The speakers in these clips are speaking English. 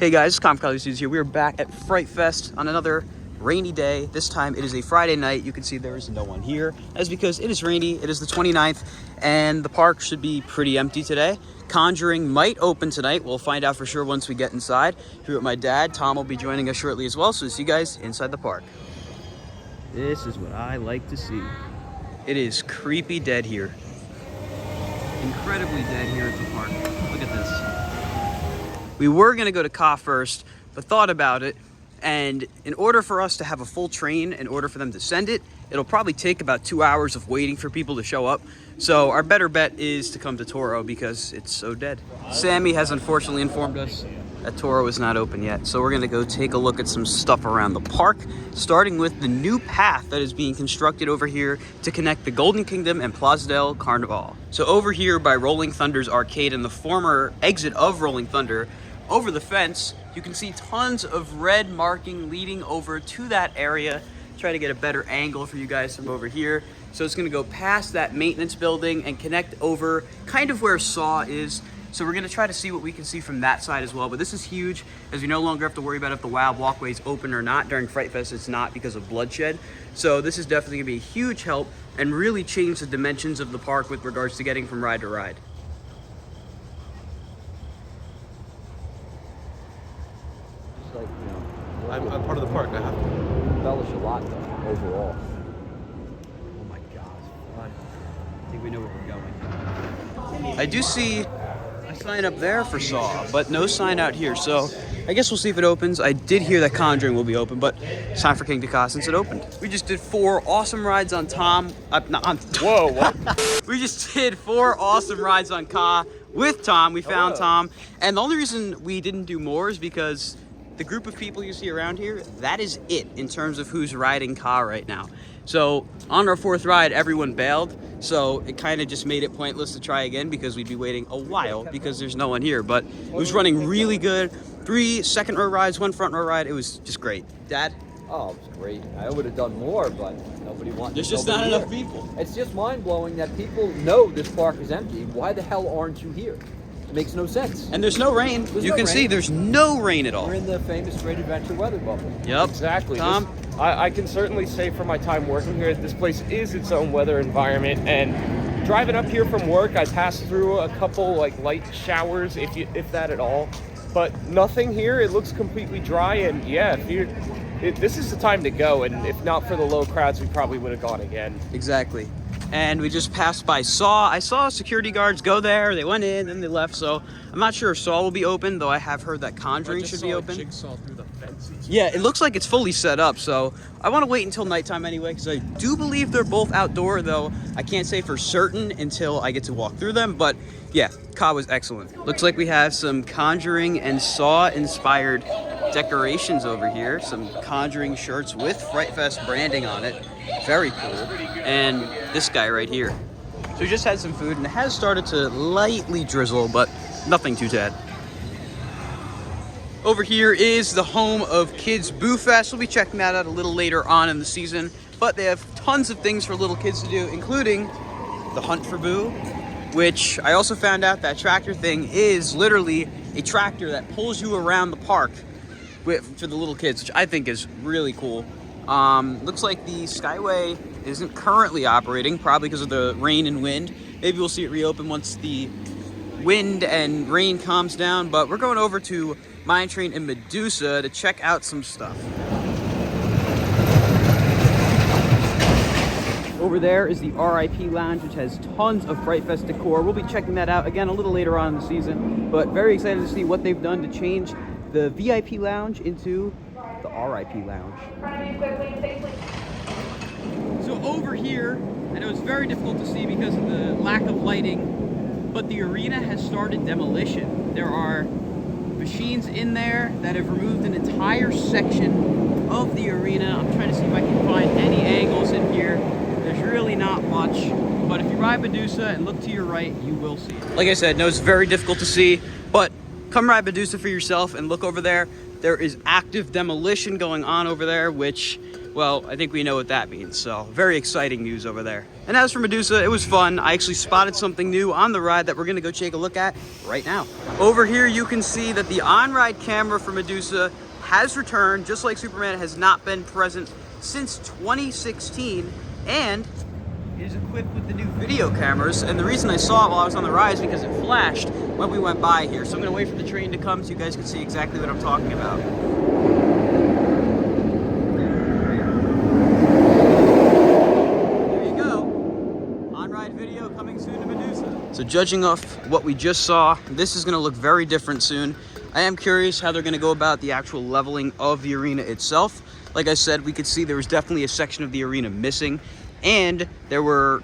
Hey guys, Dudes here. We are back at Fright Fest on another rainy day. This time it is a Friday night. You can see there is no one here. That's because it is rainy. It is the 29th and the park should be pretty empty today. Conjuring might open tonight. We'll find out for sure once we get inside. Here with my dad. Tom will be joining us shortly as well. So see you guys inside the park. This is what I like to see. It is creepy dead here. Incredibly dead here at the park. Look at this. We were going to go to Ka first, but thought about it. And in order for us to have a full train, in order for them to send it, it'll probably take about 2 hours of waiting for people to show up. So our better bet is to come to Toro because it's so dead. Sammy has unfortunately informed us that Toro is not open yet. So we're going to go take a look at some stuff around the park, starting with the new path that is being constructed over here to connect the Golden Kingdom and Plaza del Carnaval. So over here by Rolling Thunder's arcade and the former exit of Rolling Thunder, over the fence, you can see tons of red marking leading over to that area. Try to get a better angle for you guys from over here. So it's gonna go past that maintenance building and connect over kind of where Saw is. So we're gonna try to see what we can see from that side as well. But this is huge, as we no longer have to worry about if the Wild Walkway is open or not. During Fright Fest, it's not because of bloodshed. So this is definitely gonna be a huge help and really change the dimensions of the park with regards to getting from ride to ride. Like, you know, I'm part of the park. I have to embellish a lot though, overall. Oh my gosh, I think we know where we're going. I do see a sign up there for Saw, but no sign out here. So I guess we'll see if it opens. I did hear that Conjuring will be open, but it's time for King to Ka since it opened. We just did 4 awesome rides on Whoa, what? We just did 4 awesome rides on Ka with Tom. We found Tom. And the only reason we didn't do more is because the group of people you see around here, that is it in terms of who's riding Ka right now. So on our 4th ride, everyone bailed. So it kind of just made it pointless to try again because we'd be waiting a while because there's no one here. But it was running really good. 3 second row rides, 1 front row ride. It was just great. Dad? Oh, it was great. I would have done more, but nobody wanted. There's just not enough people. It's just mind-blowing that people know this park is empty. Why the hell aren't you here? It makes no sense. And there's no rain. You can see there's no rain at all. We're in the famous Great Adventure weather bubble. Yep. Exactly. Tom? I can certainly say from my time working here, this place is its own weather environment. And driving up here from work, I passed through a couple like light showers, if that at all. But nothing here. It looks completely dry. And yeah, this is the time to go. And if not for the low crowds, we probably would have gone again. Exactly. And we just passed by Saw. I saw security guards go there. They went in, then they left. So I'm not sure if Saw will be open, though I have heard that Conjuring should be open. Jigsaw through the fences. Yeah, it looks like it's fully set up. So I want to wait until nighttime anyway, because I do believe they're both outdoor, though I can't say for certain until I get to walk through them. But yeah, Ka was excellent. Looks like we have some Conjuring and Saw inspired decorations over here. Some Conjuring shirts with Fright Fest branding on it. Very cool. And this guy right here. So we just had some food and it has started to lightly drizzle, but nothing too bad. Over here is the home of Kids Boo Fest. We'll be checking that out a little later on in the season, but they have tons of things for little kids to do, including the Hunt for Boo, which I also found out that tractor thing is literally a tractor that pulls you around the park for the little kids, which I think is really cool. Looks like the Skyway isn't currently operating, probably because of the rain and wind. Maybe we'll see it reopen once the wind and rain calms down, but we're going over to Mine Train in Medusa to check out some stuff. Over there is the RIP Lounge, which has tons of Fright Fest decor. We'll be checking that out again a little later on in the season, but very excited to see what they've done to change the VIP Lounge into the RIP Lounge. So over here, I know it's very difficult to see because of the lack of lighting, but the arena has started demolition. There are machines in there that have removed an entire section of the arena. I'm trying to see if I can find any angles in here. There's really not much, but if you ride Medusa and look to your right, you will see it. Like I said, no, it's very difficult to see, but come ride Medusa for yourself and look over there. There is active demolition going on over there, which, well, I think we know what that means. So very exciting news over there. And as for Medusa, it was fun. I actually spotted something new on the ride that we're gonna go take a look at right now. Over here, you can see that the on-ride camera for Medusa has returned, just like Superman has not been present since 2016, and is equipped with the new video cameras. And the reason I saw it while I was on the ride is because it flashed when we went by here. So I'm gonna wait for the train to come so you guys can see exactly what I'm talking about. There you go. On-ride video coming soon to Medusa. So judging off what we just saw, this is gonna look very different soon. I am curious how they're gonna go about the actual leveling of the arena itself. Like I said, we could see there was definitely a section of the arena missing, and there were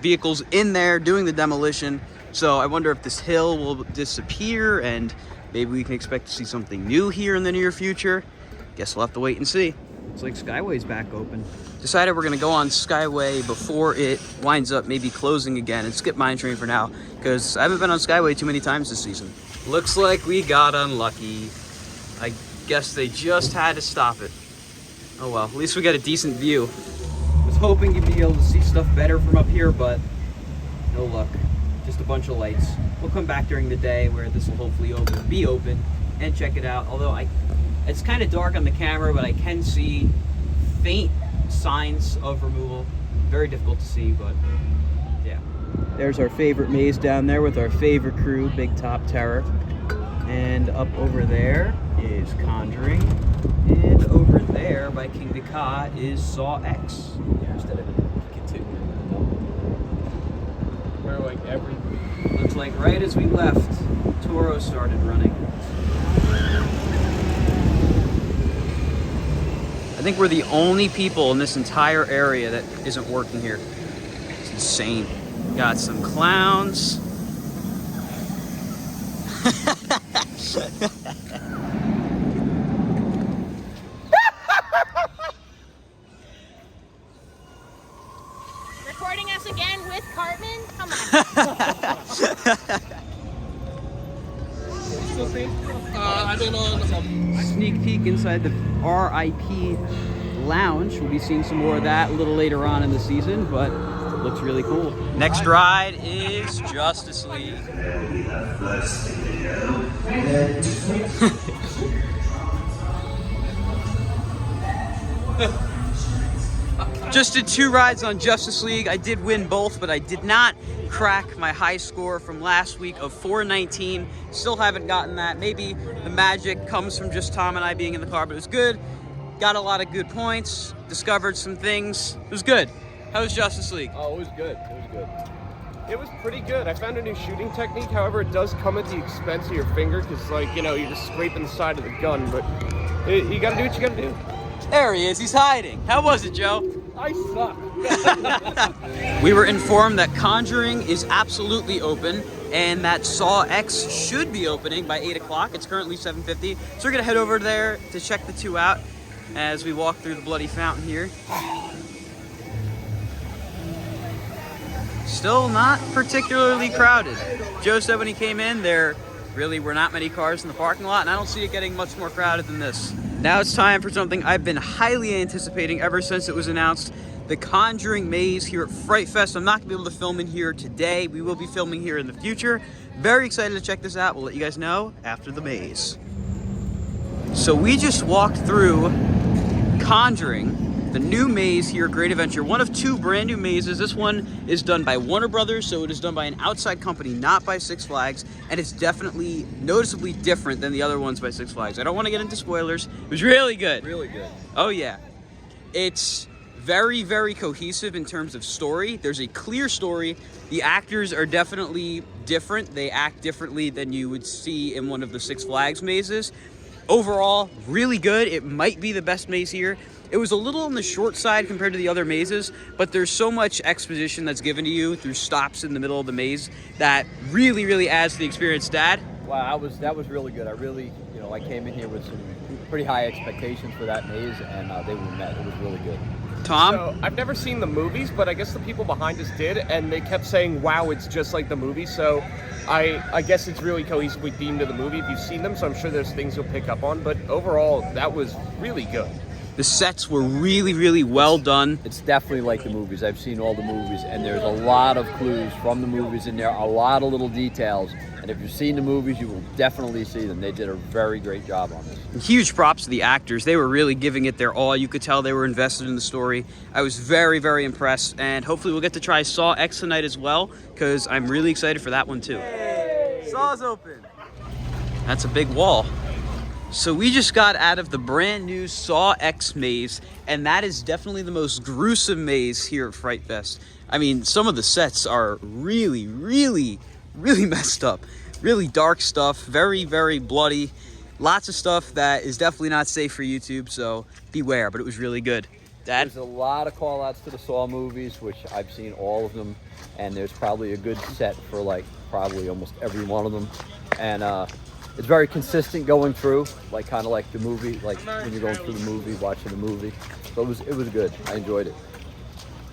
vehicles in there doing the demolition. So I wonder if this hill will disappear and maybe we can expect to see something new here in the near future. Guess we'll have to wait and see. Looks like Skyway's back open. Decided we're gonna go on Skyway before it winds up maybe closing again and skip Mine Train for now, because I haven't been on Skyway too many times this season. Looks like we got unlucky. I guess they just had to stop it. Oh well, at least we got a decent view. Was hoping you'd be able to see stuff better from up here, but no luck. Just a bunch of lights. We'll come back during the day where this will hopefully be open and check it out. Although it's kind of dark on the camera, but I can see faint signs of removal. Very difficult to see, but yeah. There's our favorite maze down there with our favorite crew, Big Top Terror. And up over there is Conjuring. And over there by King Decad is Saw X. Instead of continuing. Where like every Looks like right as we left, Toro started running. I think we're the only people in this entire area that isn't working here. It's insane. Got some clowns. Recording us again with Cartman? Come on. I've been on Sneak peek inside the RIP lounge. We'll be seeing some more of that a little later on in the season, but it looks really cool. Next ride is Justice League. Just did 2 rides on Justice League. I did win both, but I did not crack my high score from last week of 419. Still haven't gotten that. Maybe the magic comes from just Tom and I being in the car, but it was good. Got a lot of good points, discovered some things. It was good. How was Justice League? Oh, it was good. It was good. It was pretty good. I found a new shooting technique. However, it does come at the expense of your finger because, like, you know, you're just scraping the side of the gun. But you got to do what you got to do. There he is. He's hiding. How was it, Joe? I suck. We were informed that Conjuring is absolutely open and that Saw X should be opening by 8 o'clock. It's currently 7:50. So we're going to head over there to check the 2 out as we walk through the bloody fountain here. Still not particularly crowded. Joe said when he came in, there really were not many cars in the parking lot, and I don't see it getting much more crowded than this. Now it's time for something I've been highly anticipating ever since it was announced. The Conjuring Maze here at Fright Fest. I'm not going to be able to film in here today. We will be filming here in the future. Very excited to check this out. We'll let you guys know after the maze. So we just walked through Conjuring, the new maze here at Great Adventure. One of 2 brand new mazes. This one is done by Warner Brothers, so it is done by an outside company, not by Six Flags, and it's definitely noticeably different than the other ones by Six Flags. I don't want to get into spoilers. It was really good. Really good. Oh yeah. It's very, very cohesive in terms of story. There's a clear story. The actors are definitely different. They act differently than you would see in one of the Six Flags mazes. Overall, really good. It might be the best maze here. It was a little on the short side compared to the other mazes, but there's so much exposition that's given to you through stops in the middle of the maze that really, really adds to the experience. Dad? Wow, that was really good. I really, I came in here with some pretty high expectations for that maze, and they were met. It was really good. Tom? So, I've never seen the movies, but I guess the people behind us did, and they kept saying, wow, it's just like the movie. So I guess it's really cohesively themed to the movie if you've seen them, so I'm sure there's things you'll pick up on. But overall, that was really good. The sets were really, really well done. It's definitely like the movies. I've seen all the movies, and there's a lot of clues from the movies in there, a lot of little details. And if you've seen the movies, you will definitely see them. They did a very great job on this. Huge props to the actors. They were really giving it their all. You could tell they were invested in the story. I was very, very impressed, and hopefully we'll get to try Saw X tonight as well, because I'm really excited for that one too. Hey, Saw's open. That's a big wall. So we just got out of the brand new Saw X maze, and that is definitely the most gruesome maze here at Fright Fest. I mean, some of the sets are really, really, really messed up. Really dark stuff, very, very bloody. Lots of stuff that is definitely not safe for YouTube, so beware, but it was really good. Dad? There's a lot of call outs to the Saw movies, which I've seen all of them, and there's probably a good set for like probably almost every one of them. And it's very consistent going through, like kind of like the movie, like when you're going through the movie, watching the movie. So it was good. I enjoyed it.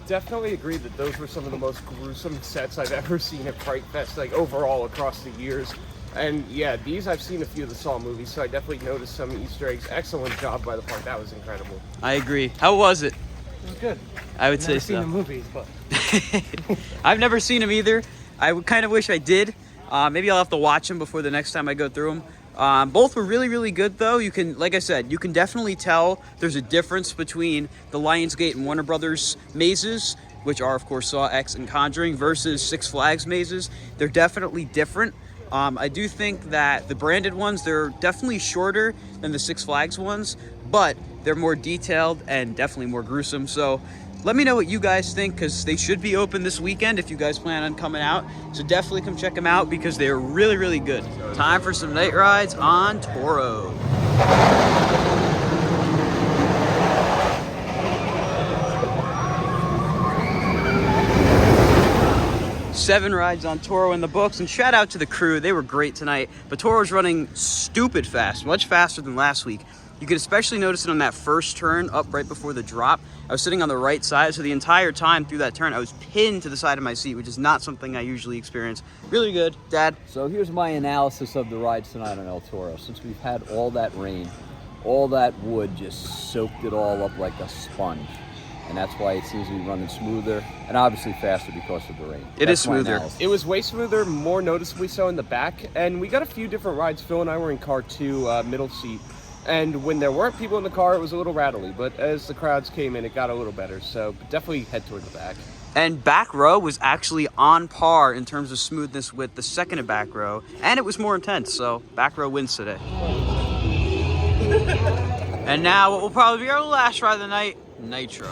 Definitely agree that those were some of the most gruesome sets I've ever seen at Fright Fest, like overall across the years. And yeah, I've seen a few of the Saw movies, so I definitely noticed some Easter eggs. Excellent job by the park. That was incredible. I agree. How was it? It was good. I would say I've so. never seen the movies, but I've never seen them either. I would kind of wish I did. Maybe I'll have to watch them before the next time I go through them. Both were really, really good though. You can, like I said, you can definitely tell there's a difference between the Lionsgate and Warner Brothers mazes, which are of course Saw X and Conjuring, versus Six Flags mazes. They're definitely different. I do think that the branded ones, they're definitely shorter than the Six Flags ones, but they're more detailed and definitely more gruesome. So let me know what you guys think, because they should be open this weekend if you guys plan on coming out. So definitely come check them out because they're really, really good. Time for some night rides on Toro. 7 rides on Toro in the books, and shout out to the crew. They were great tonight, but Toro's running stupid fast, much faster than last week. You could especially notice it on that first turn up right before the drop. I was sitting on the right side, so the entire time through that turn, I was pinned to the side of my seat, which is not something I usually experience. Really good. Dad? So here's my analysis of the rides tonight on El Toro. Since we've had all that rain, all that wood just soaked it all up like a sponge. And that's why it seems to be running smoother and obviously faster because of the rain. It is smoother. It was way smoother, more noticeably so in the back. And we got a few different rides. Phil and I were in car 2, middle seat. And when there weren't people in the car, it was a little rattly. But as the crowds came in, it got a little better. So definitely head toward the back. And back row was actually on par in terms of smoothness with the second to back row. And it was more intense, so back row wins today. And now what will probably be our last ride of the night, Nitro.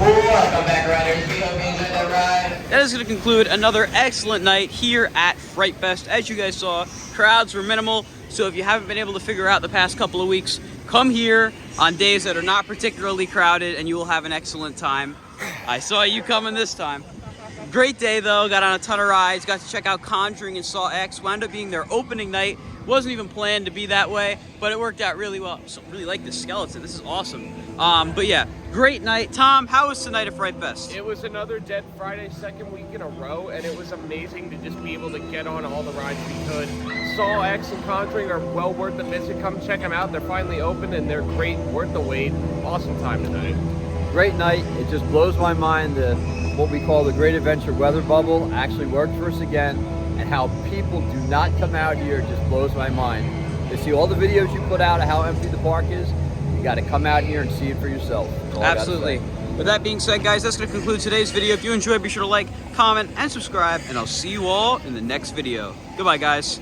Welcome back, riders. We hope you enjoyed that ride. That is going to conclude another excellent night here at Fright Fest. As you guys saw, crowds were minimal, so if you haven't been able to figure out the past couple of weeks, come here on days that are not particularly crowded and you will have an excellent time. I saw you coming this time. Great day though, got on a ton of rides, got to check out Conjuring and Saw X, wound up being their opening night. Wasn't even planned to be that way, but it worked out really well. So really like this skeleton, this is awesome. But yeah, great night. Tom, how was tonight at Fright Fest? It was another Dead Friday, second week in a row, and it was amazing to just be able to get on all the rides we could. Saw X and Conjuring are well worth the visit. Come check them out. They're finally open, and they're great, worth the wait. Awesome time tonight. Great night. It just blows my mind that what we call the Great Adventure weather bubble actually worked for us again, and how people do not come out here just blows my mind. To see all the videos you put out of how empty the park is, you got to come out here and see it for yourself. Absolutely. With that being said, guys, that's going to conclude today's video. If you enjoyed, be sure to like, comment, and subscribe, and I'll see you all in the next video. Goodbye, guys.